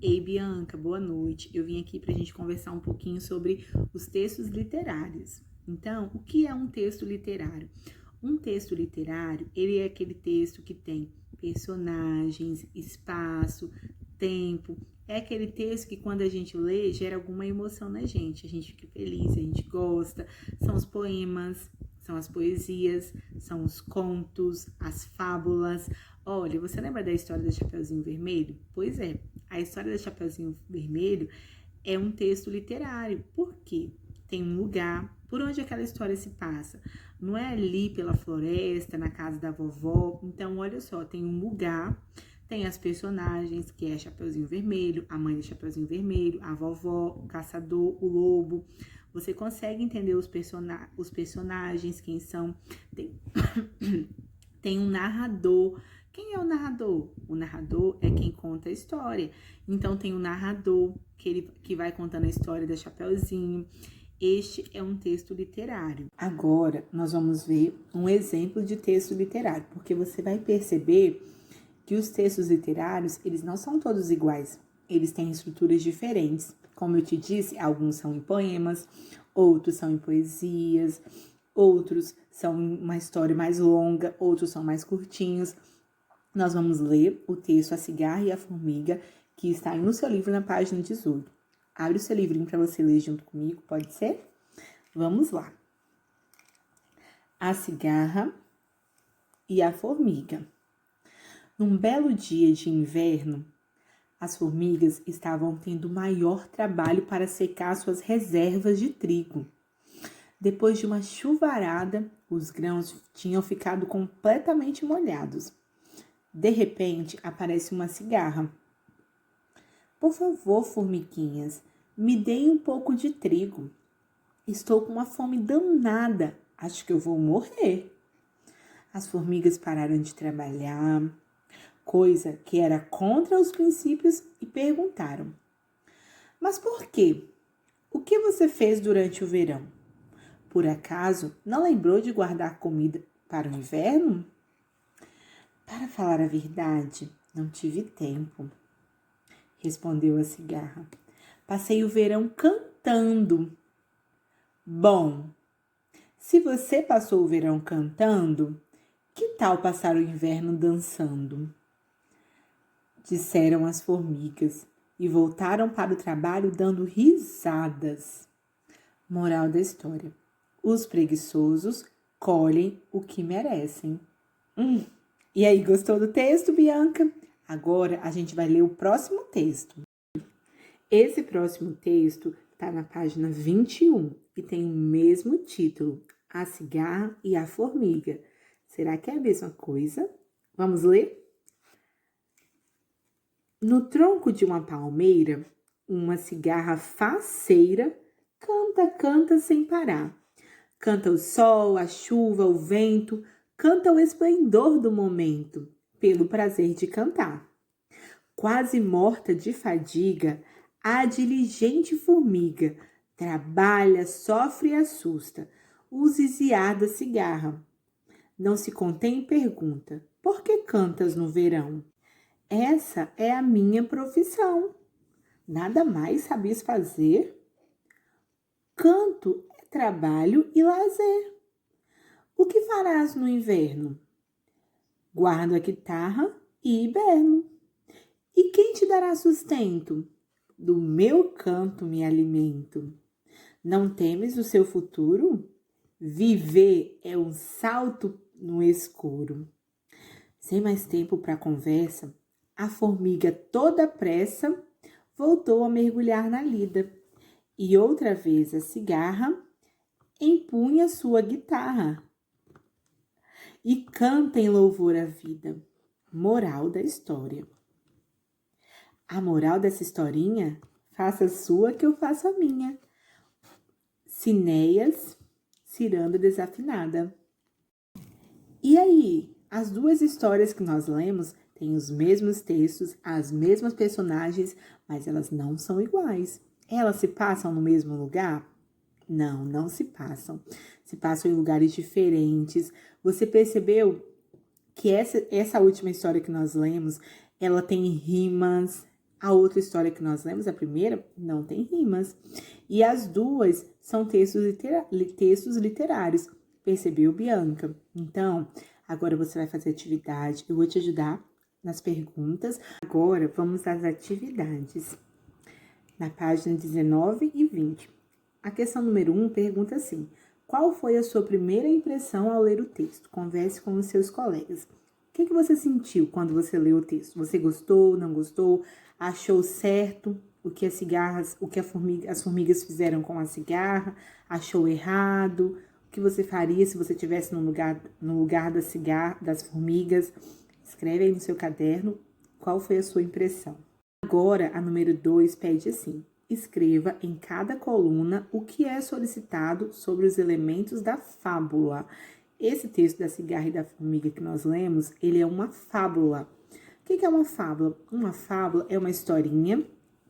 Ei, Bianca, boa noite. Eu vim aqui para a gente conversar um pouquinho sobre os textos literários. Então, o que é um texto literário? Um texto literário, ele é aquele texto que tem personagens, espaço, tempo. É aquele texto que quando a gente lê, gera alguma emoção na gente. A gente fica feliz, a gente gosta. São os poemas, são as poesias, são os contos, as fábulas. Olha, você lembra da história do Chapeuzinho Vermelho? Pois é, a história do Chapeuzinho Vermelho é um texto literário. Por quê? Tem um lugar por onde aquela história se passa. Não é ali pela floresta, na casa da vovó. Então, olha só, tem um lugar, tem as personagens, que é Chapeuzinho Vermelho, a mãe do Chapeuzinho Vermelho, a vovó, o caçador, o lobo. Você consegue entender os personagens, quem são. Tem um narrador. Quem é o narrador? O narrador é quem conta a história. Então, tem o narrador, que vai contando a história da Chapeuzinho. Este é um texto literário. Agora, nós vamos ver um exemplo de texto literário, porque você vai perceber que os textos literários, eles não são todos iguais. Eles têm estruturas diferentes. Como eu te disse, alguns são em poemas, outros são em poesias, outros são uma história mais longa, outros são mais curtinhos. Nós vamos ler o texto A Cigarra e a Formiga, que está aí no seu livro na página 18. Abre o seu livrinho para você ler junto comigo, pode ser? Vamos lá. A Cigarra e a Formiga. Num belo dia de inverno, as formigas estavam tendo maior trabalho para secar suas reservas de trigo. Depois de uma chuvarada, os grãos tinham ficado completamente molhados. De repente, aparece uma cigarra. Por favor, formiguinhas, me deem um pouco de trigo. Estou com uma fome danada. Acho que eu vou morrer. As formigas pararam de trabalhar, coisa que era contra os princípios, e perguntaram: Mas por quê? O que você fez durante o verão? Por acaso não lembrou de guardar comida para o inverno? Para falar a verdade, não tive tempo, respondeu a cigarra. Passei o verão cantando. Bom, se você passou o verão cantando, que tal passar o inverno dançando? Disseram as formigas e voltaram para o trabalho dando risadas. Moral da história: os preguiçosos colhem o que merecem. E aí, gostou do texto, Bianca? Agora a gente vai ler o próximo texto. Esse próximo texto está na página 21 e tem o mesmo título, A Cigarra e a Formiga. Será que é a mesma coisa? Vamos ler? No tronco de uma palmeira, uma cigarra faceira canta, canta sem parar. Canta o sol, a chuva, o vento, canta o esplendor do momento, pelo prazer de cantar. Quase morta de fadiga, a diligente formiga trabalha, sofre e assusta, o zizziar da cigarra. Não se contém e pergunta: por que cantas no verão? Essa é a minha profissão. Nada mais sabias fazer? Canto é trabalho e lazer. O que farás no inverno? Guardo a guitarra e hiberno. E quem te dará sustento? Do meu canto me alimento. Não temes o seu futuro? Viver é um salto no escuro. Sem mais tempo para conversa, a formiga toda pressa voltou a mergulhar na lida. E outra vez a cigarra empunha sua guitarra e canta em louvor à vida. Moral da história. A moral dessa historinha? Faça a sua que eu faço a minha. Cinéias, ciranda desafinada. E aí, as duas histórias que nós lemos têm os mesmos textos, as mesmas personagens, mas elas não são iguais. Elas se passam no mesmo lugar? Não, não se passam. Se passam em lugares diferentes. Você percebeu que essa última história que nós lemos, ela tem rimas, A outra história que nós lemos, a primeira, não tem rimas. E as duas são textos literários. Percebeu, Bianca? Então, agora você vai fazer atividade. Eu vou te ajudar nas perguntas. Agora, vamos às atividades. Na página 19 e 20. A questão número 1 pergunta assim: qual foi a sua primeira impressão ao ler o texto? Converse com os seus colegas. O que você sentiu quando você leu o texto? Você gostou, não gostou? Achou certo o que as formigas fizeram com a cigarra? Achou errado? O que você faria se você estivesse no lugar das formigas? Escreve aí no seu caderno qual foi a sua impressão. Agora, a número 2 pede assim: escreva em cada coluna o que é solicitado sobre os elementos da fábula. Esse texto da cigarra e da formiga que nós lemos, ele é uma fábula. O que é uma fábula? Uma fábula é uma historinha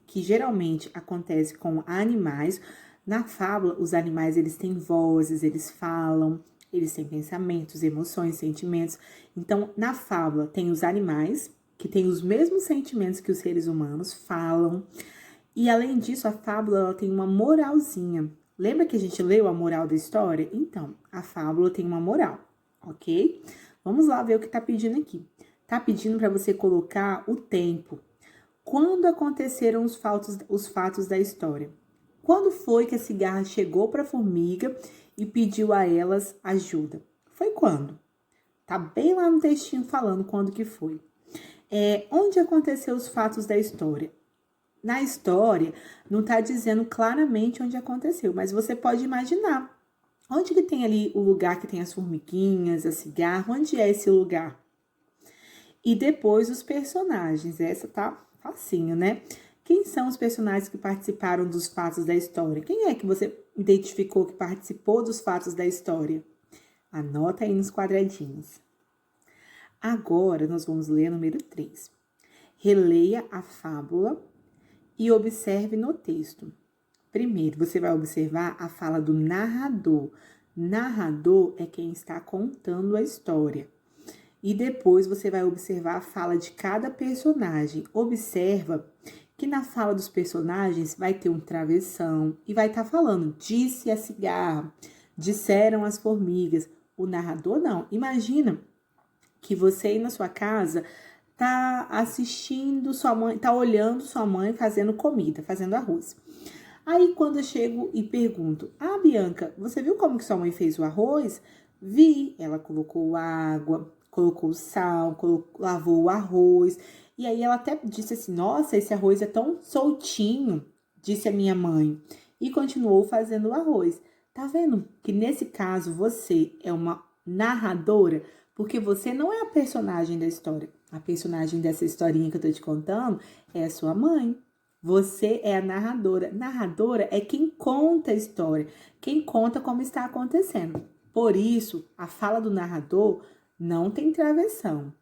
que geralmente acontece com animais. Na fábula, os animais eles têm vozes, eles falam, eles têm pensamentos, emoções, sentimentos. Então, na fábula tem os animais que têm os mesmos sentimentos que os seres humanos, falam. E além disso, a fábula ela tem uma moralzinha. Lembra que a gente leu a moral da história? Então, a fábula tem uma moral, ok? Vamos lá ver o que tá pedindo aqui. Tá pedindo para você colocar o tempo. Quando aconteceram os fatos da história? Quando foi que a cigarra chegou para a formiga e pediu a elas ajuda? Foi quando? Tá bem lá no textinho falando quando que foi. Onde aconteceu os fatos da história? Na história, não está dizendo claramente onde aconteceu, mas você pode imaginar. Onde que tem ali o lugar que tem as formiguinhas, a cigarra? Onde é esse lugar? E depois os personagens. Essa tá facinho, né? Quem são os personagens que participaram dos fatos da história? Quem é que você identificou que participou dos fatos da história? Anota aí nos quadradinhos. Agora, nós vamos ler a número 3. Releia a fábula e observe no texto. Primeiro, você vai observar a fala do narrador. Narrador é quem está contando a história. E depois você vai observar a fala de cada personagem. Observa que na fala dos personagens vai ter um travessão e vai estar falando: disse a cigarra, disseram as formigas. O narrador não. Imagina que você aí na sua casa tá assistindo sua mãe, tá olhando sua mãe fazendo comida, fazendo arroz. Aí quando eu chego e pergunto: ah, Bianca, você viu como que sua mãe fez o arroz? Vi, ela colocou água, colocou sal, lavou o arroz. E aí ela até disse assim: nossa, esse arroz é tão soltinho, disse a minha mãe. E continuou fazendo o arroz. Tá vendo que nesse caso você é uma narradora? Porque você não é a personagem da história. A personagem dessa historinha que eu tô te contando é a sua mãe. Você é a narradora. Narradora é quem conta a história, quem conta como está acontecendo. Por isso, a fala do narrador não tem travessão.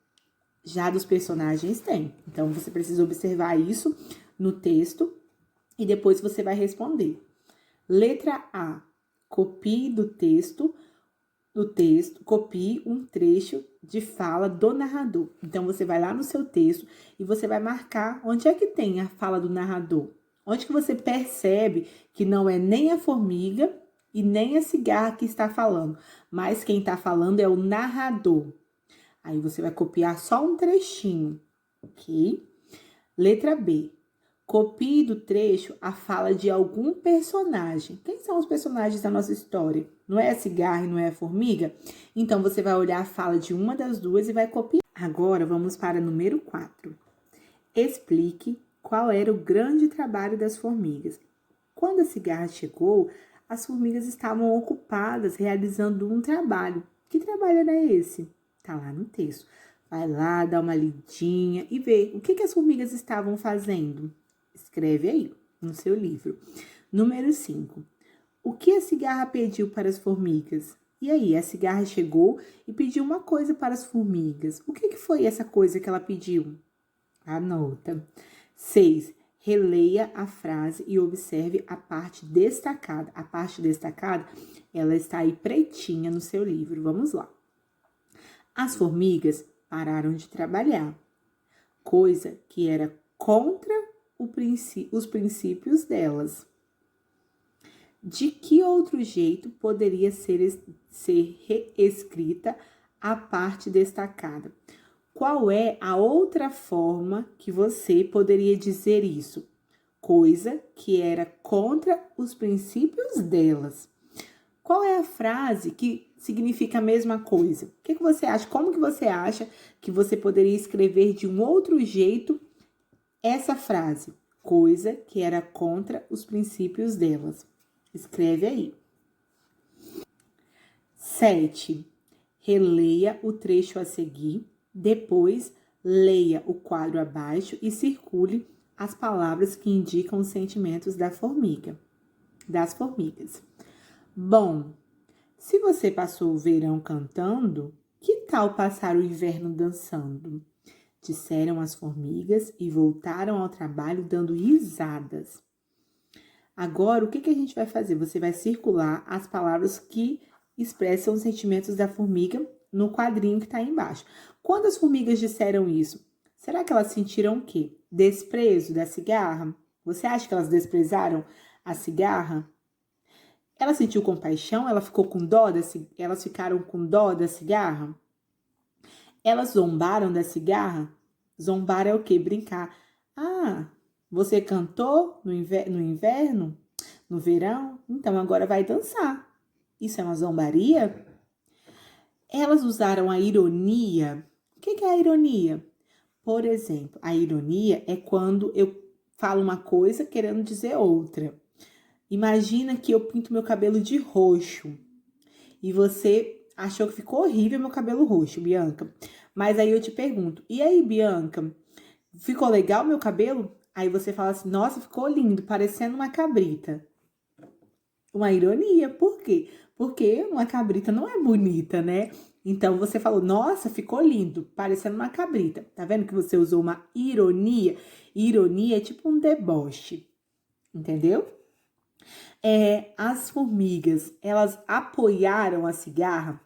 Já dos personagens tem. Então, você precisa observar isso no texto e depois você vai responder. Letra A. Copie copie um trecho de fala do narrador. Então, você vai lá no seu texto e você vai marcar onde é que tem a fala do narrador. Onde que você percebe que não é nem a formiga e nem a cigarra que está falando, mas quem está falando é o narrador. Aí, você vai copiar só um trechinho, ok? Letra B. Copie do trecho a fala de algum personagem. Quem são os personagens da nossa história? Não é a cigarra e não é a formiga? Então, você vai olhar a fala de uma das duas e vai copiar. Agora, vamos para o número 4. Explique qual era o grande trabalho das formigas. Quando a cigarra chegou, as formigas estavam ocupadas realizando um trabalho. Que trabalho era esse? Tá lá no texto. Vai lá, dá uma lidinha e vê o que as formigas estavam fazendo. Escreve aí no seu livro. Número 5. O que a cigarra pediu para as formigas? E aí, a cigarra chegou e pediu uma coisa para as formigas. O que foi essa coisa que ela pediu? Anota. 6. Releia a frase e observe a parte destacada. A parte destacada, ela está aí pretinha no seu livro. Vamos lá. As formigas pararam de trabalhar, coisa que era contra os princípios delas. De que outro jeito poderia ser reescrita a parte destacada? Qual é a outra forma que você poderia dizer isso? Coisa que era contra os princípios delas. Qual é a frase que significa a mesma coisa? O que você acha? Como que você acha que você poderia escrever de um outro jeito essa frase? Coisa que era contra os princípios delas. Escreve aí. 7. Releia o trecho a seguir. Depois, leia o quadro abaixo e circule as palavras que indicam os sentimentos das formigas. Bom, se você passou o verão cantando, que tal passar o inverno dançando? Disseram as formigas e voltaram ao trabalho dando risadas. Agora, o que a gente vai fazer? Você vai circular as palavras que expressam os sentimentos da formiga no quadrinho que está aí embaixo. Quando as formigas disseram isso, será que elas sentiram o quê? Desprezo da cigarra? Você acha que elas desprezaram a cigarra? Ela sentiu compaixão? Ela ficou com dó elas ficaram com dó da cigarra? Elas zombaram da cigarra? Zombar é o quê? Brincar. Ah, você cantou no inverno? No verão? Então agora vai dançar. Isso é uma zombaria? Elas usaram a ironia. O que é a ironia? Por exemplo, a ironia é quando eu falo uma coisa querendo dizer outra. Imagina que eu pinto meu cabelo de roxo e você achou que ficou horrível meu cabelo roxo, Bianca. Mas aí eu te pergunto, e aí, Bianca, ficou legal meu cabelo? Aí você fala assim, nossa, ficou lindo, parecendo uma cabrita. Uma ironia, por quê? Porque uma cabrita não é bonita, né? Então você falou, nossa, ficou lindo, parecendo uma cabrita. Tá vendo que você usou uma ironia? Ironia é tipo um deboche, entendeu? As formigas, elas apoiaram a cigarra?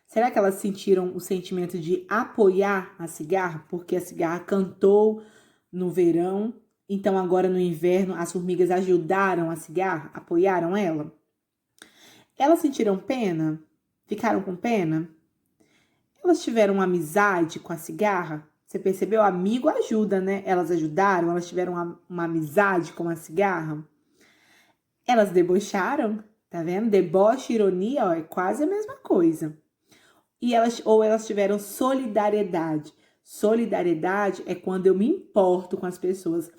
Será que elas sentiram o sentimento de apoiar a cigarra? Porque a cigarra cantou no verão, então agora no inverno as formigas ajudaram a cigarra, apoiaram ela? Elas sentiram pena? Ficaram com pena? Elas tiveram uma amizade com a cigarra? Você percebeu? Amigo ajuda, né? Elas ajudaram, elas tiveram uma amizade com a cigarra? Elas debocharam? Tá vendo? Deboche e ironia, ó, é quase a mesma coisa. Ou elas tiveram solidariedade. Solidariedade é quando eu me importo com as pessoas.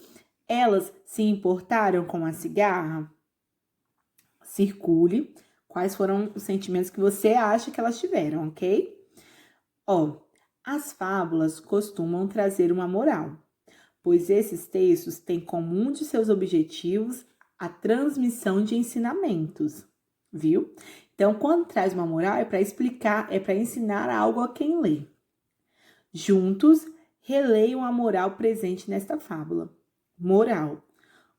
Elas se importaram com a cigarra? Circule quais foram os sentimentos que você acha que elas tiveram, ok? As fábulas costumam trazer uma moral, pois esses textos têm como um de seus objetivos a transmissão de ensinamentos, viu? Então, quando traz uma moral, é para explicar, é para ensinar algo a quem lê. Juntos, releiam a moral presente nesta fábula. Moral: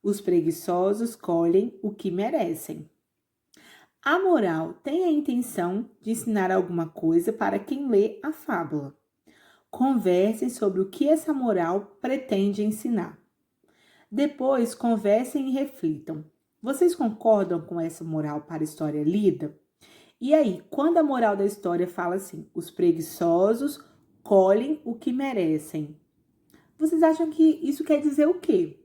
os preguiçosos colhem o que merecem. A moral tem a intenção de ensinar alguma coisa para quem lê a fábula. Conversem sobre o que essa moral pretende ensinar. Depois, conversem e reflitam. Vocês concordam com essa moral para a história lida? E aí, quando a moral da história fala assim, os preguiçosos colhem o que merecem, vocês acham que isso quer dizer o quê?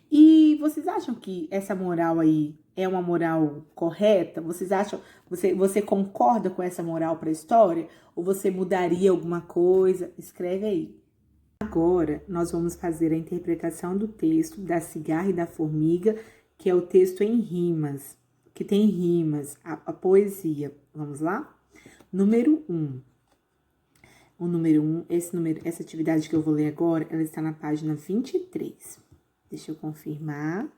E vocês acham que essa moral aí é uma moral correta? Vocês acham, você concorda com essa moral para a história? Ou você mudaria alguma coisa? Escreve aí. Agora, nós vamos fazer a interpretação do texto da cigarra e da formiga, que é o texto em rimas, que tem rimas, a poesia. Vamos lá? Número 1. O número 1, essa atividade que eu vou ler agora, ela está na página 23. Deixa eu confirmar.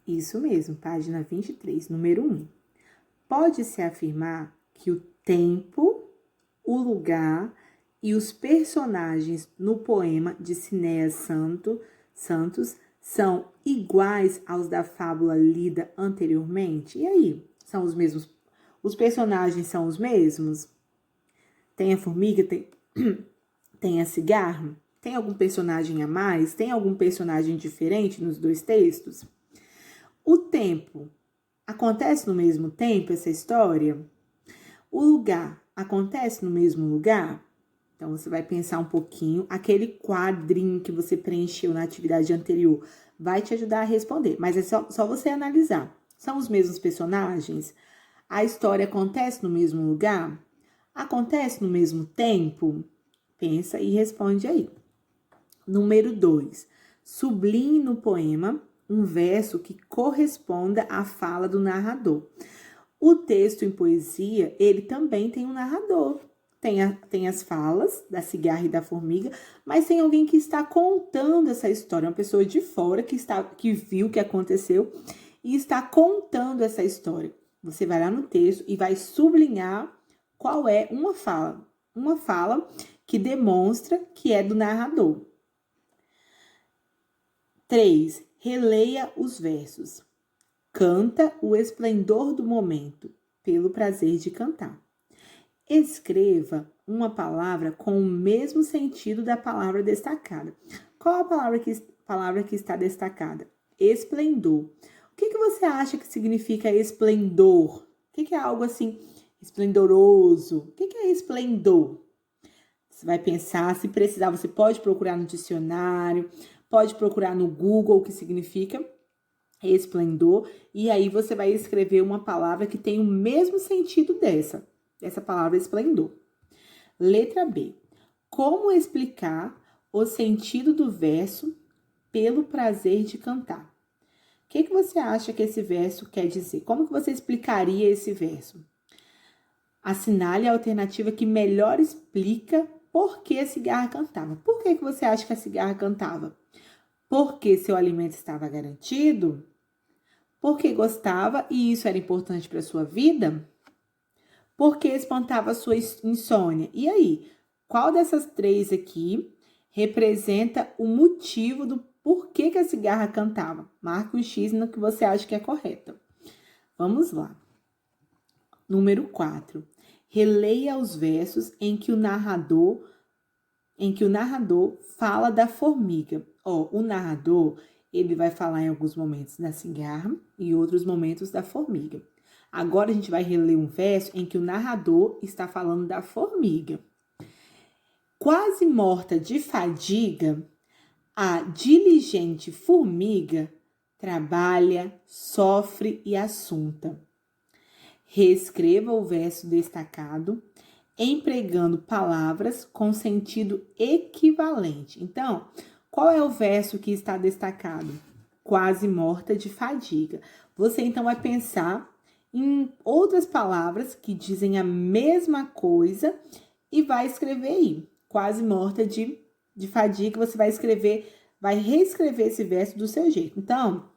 Isso mesmo, página 23, número 1. Pode-se afirmar que o tempo, o lugar e os personagens no poema de Cinéas Santos são iguais aos da fábula lida anteriormente? E aí? São os mesmos? Os personagens são os mesmos? Tem a formiga, tem a cigarra? Tem algum personagem a mais? Tem algum personagem diferente nos dois textos? O tempo. Acontece no mesmo tempo essa história? O lugar. Acontece no mesmo lugar? Então, você vai pensar um pouquinho. Aquele quadrinho que você preencheu na atividade anterior vai te ajudar a responder. Mas é só você analisar. São os mesmos personagens? A história acontece no mesmo lugar? Acontece no mesmo tempo? Pensa e responde aí. Número 2. Sublinhe no poema um verso que corresponda à fala do narrador. O texto em poesia, ele também tem um narrador. Tem as falas da cigarra e da formiga, mas tem alguém que está contando essa história, uma pessoa de fora que viu o que aconteceu e está contando essa história. Você vai lá no texto e vai sublinhar qual é uma fala que demonstra que é do narrador. 3. Releia os versos. Canta o esplendor do momento, pelo prazer de cantar. Escreva uma palavra com o mesmo sentido da palavra destacada. Qual a palavra que está destacada? Esplendor. O que você acha que significa esplendor? O que é algo assim esplendoroso? O que é esplendor? Você vai pensar, se precisar, você pode procurar no dicionário, pode procurar no Google o que significa esplendor, e aí você vai escrever uma palavra que tem o mesmo sentido dessa palavra esplendor. Letra B. Como explicar o sentido do verso pelo prazer de cantar? O que você acha que esse verso quer dizer? Como que você explicaria esse verso? Assinale a alternativa que melhor explica por que a cigarra cantava. Por que você acha que a cigarra cantava? Porque seu alimento estava garantido? Porque gostava e isso era importante para sua vida? Porque espantava a sua insônia? E aí, qual dessas 3 aqui representa o motivo do porquê que a cigarra cantava? Marque um X no que você acha que é correto. Vamos lá. Número 4. Releia os versos em que o narrador fala da formiga. O narrador, ele vai falar em alguns momentos da cigarra e outros momentos da formiga. Agora a gente vai reler um verso em que o narrador está falando da formiga. Quase morta de fadiga, a diligente formiga trabalha, sofre e assunta. Reescreva o verso destacado, empregando palavras com sentido equivalente. Então, qual é o verso que está destacado? Quase morta de fadiga. Você, então, vai pensar em outras palavras que dizem a mesma coisa e vai escrever aí. Quase morta de fadiga, você vai reescrever esse verso do seu jeito. Então,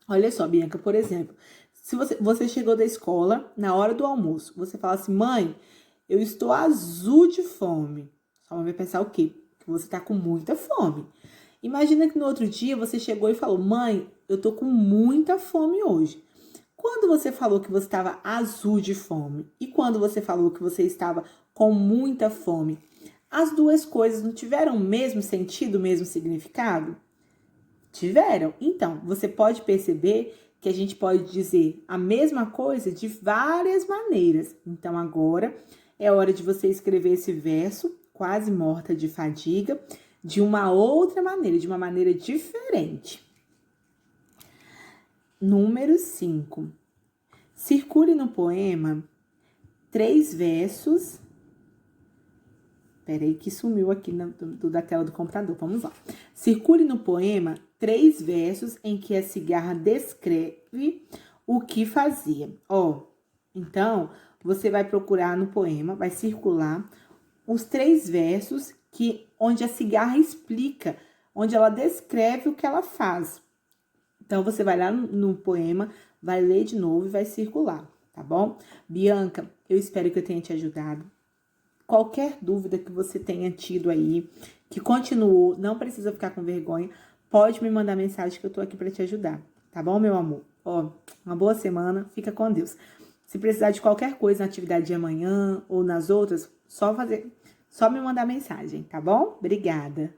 olha só, Bianca, por exemplo, se você chegou da escola na hora do almoço, você fala assim, mãe, eu estou azul de fome. Sua mãe vai pensar o quê? Que você está com muita fome. Imagina que no outro dia você chegou e falou, mãe, eu tô com muita fome hoje. Quando você falou que você estava azul de fome e quando você falou que você estava com muita fome, as duas coisas não tiveram o mesmo sentido, o mesmo significado? Tiveram. Então, você pode perceber que a gente pode dizer a mesma coisa de várias maneiras. Então, agora é hora de você escrever esse verso, quase morta de fadiga, de uma outra maneira, de uma maneira diferente. Número 5. Circule no poema 3 versos. Peraí que sumiu aqui da tela do computador. Vamos lá. Circule no poema 3 versos em que a cigarra descreve o que fazia. Então, você vai procurar no poema, vai circular os 3 versos onde a cigarra explica, onde ela descreve o que ela faz. Então, você vai lá no poema, vai ler de novo e vai circular, tá bom? Bianca, eu espero que eu tenha te ajudado. Qualquer dúvida que você tenha tido aí, que continuou, não precisa ficar com vergonha, pode me mandar mensagem que eu tô aqui para te ajudar, tá bom, meu amor? Uma boa semana, fica com Deus. Se precisar de qualquer coisa na atividade de amanhã ou nas outras, só me mandar mensagem, tá bom? Obrigada.